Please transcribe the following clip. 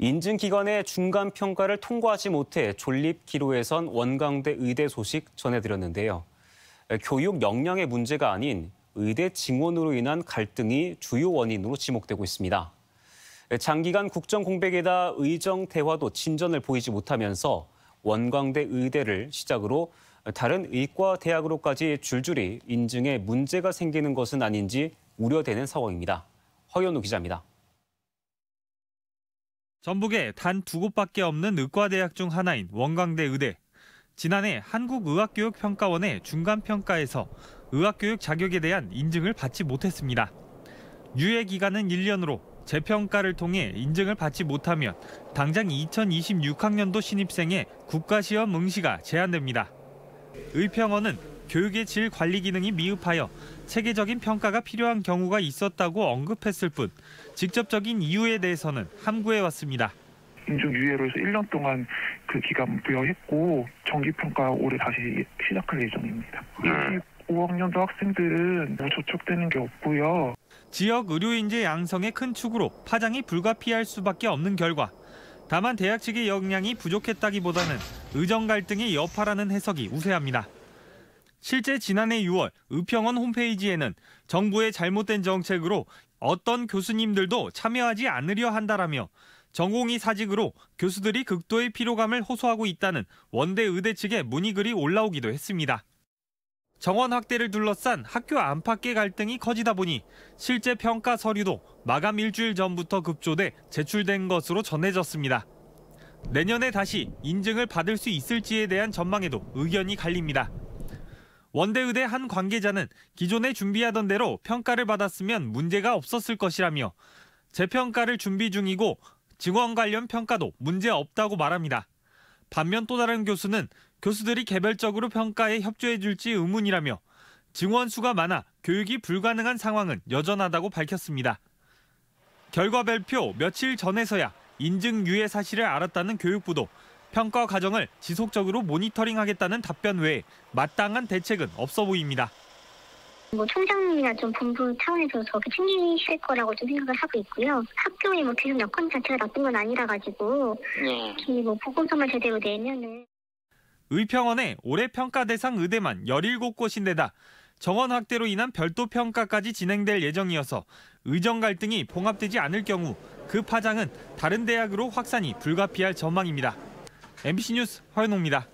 인증기관의 중간평가를 통과하지 못해 존립 기로에 선 원광대 의대 소식 전해드렸는데요. 교육 역량의 문제가 아닌 의대 증원으로 인한 갈등이 주요 원인으로 지목되고 있습니다. 장기간 국정 공백에다 의정 대화도 진전을 보이지 못하면서 원광대 의대를 시작으로 다른 의과 대학으로까지 줄줄이 인증에 문제가 생기는 것은 아닌지 우려되는 상황입니다. 허연우 기자입니다. 전북에 단 2곳밖에 없는 의과대학 중 하나인 원광대 의대. 지난해 한국의학교육평가원의 중간평가에서 의학교육 자격에 대한 인증을 받지 못했습니다. 유예 기간은 1년으로 재평가를 통해 인증을 받지 못하면 당장 2026학년도 신입생의 국가시험 응시가 제한됩니다. 의평원은 교육의 질 관리 기능이 미흡하여 체계적인 평가가 필요한 경우가 있었다고 언급했을 뿐 직접적인 이유에 대해서는 함구해왔습니다. 인증 유예로 해서 1년 동안 그 기간 부여했고 정기평가 올해 다시 시작할 예정입니다. 5학년도 학생들은 저촉되는 게 없고요. 지역 의료인재 양성의 큰 축으로 파장이 불가피할 수밖에 없는 결과. 다만 대학 측의 역량이 부족했다기보다는 의정 갈등의 여파라는 해석이 우세합니다. 실제 지난해 6월 의평원 홈페이지에는 정부의 잘못된 정책으로 어떤 교수님들도 참여하지 않으려 한다라며 전공의 사직으로 교수들이 극도의 피로감을 호소하고 있다는 원대 의대 측의 문의글이 올라오기도 했습니다. 정원 확대를 둘러싼 학교 안팎의 갈등이 커지다 보니 실제 평가 서류도 마감 일주일 전부터 급조돼 제출된 것으로 전해졌습니다. 내년에 다시 인증을 받을 수 있을지에 대한 전망에도 의견이 갈립니다. 원대의대 한 관계자는 기존에 준비하던 대로 평가를 받았으면 문제가 없었을 것이라며 재평가를 준비 중이고 증원 관련 평가도 문제 없다고 말합니다. 반면 또 다른 교수는 교수들이 개별적으로 평가에 협조해 줄지 의문이라며 증원 수가 많아 교육이 불가능한 상황은 여전하다고 밝혔습니다. 결과 발표 며칠 전에서야 인증 유예 사실을 알았다는 교육부도 평가 과정을 지속적으로 모니터링하겠다는 답변 외에 마땅한 대책은 없어 보입니다. 총장님이나 좀 본부 차원에서 저기 챙기실 거라고 좀 생각을 하고 있고요. 학교의 교육 여건 자체가 나쁜 건 아니라 가지고 특히 보고서만 제대로 내면은. 의평원의 올해 평가 대상 의대만 17곳인데다 정원 확대로 인한 별도 평가까지 진행될 예정이어서 의정 갈등이 봉합되지 않을 경우 그 파장은 다른 대학으로 확산이 불가피할 전망입니다. MBC 뉴스 허연호입니다.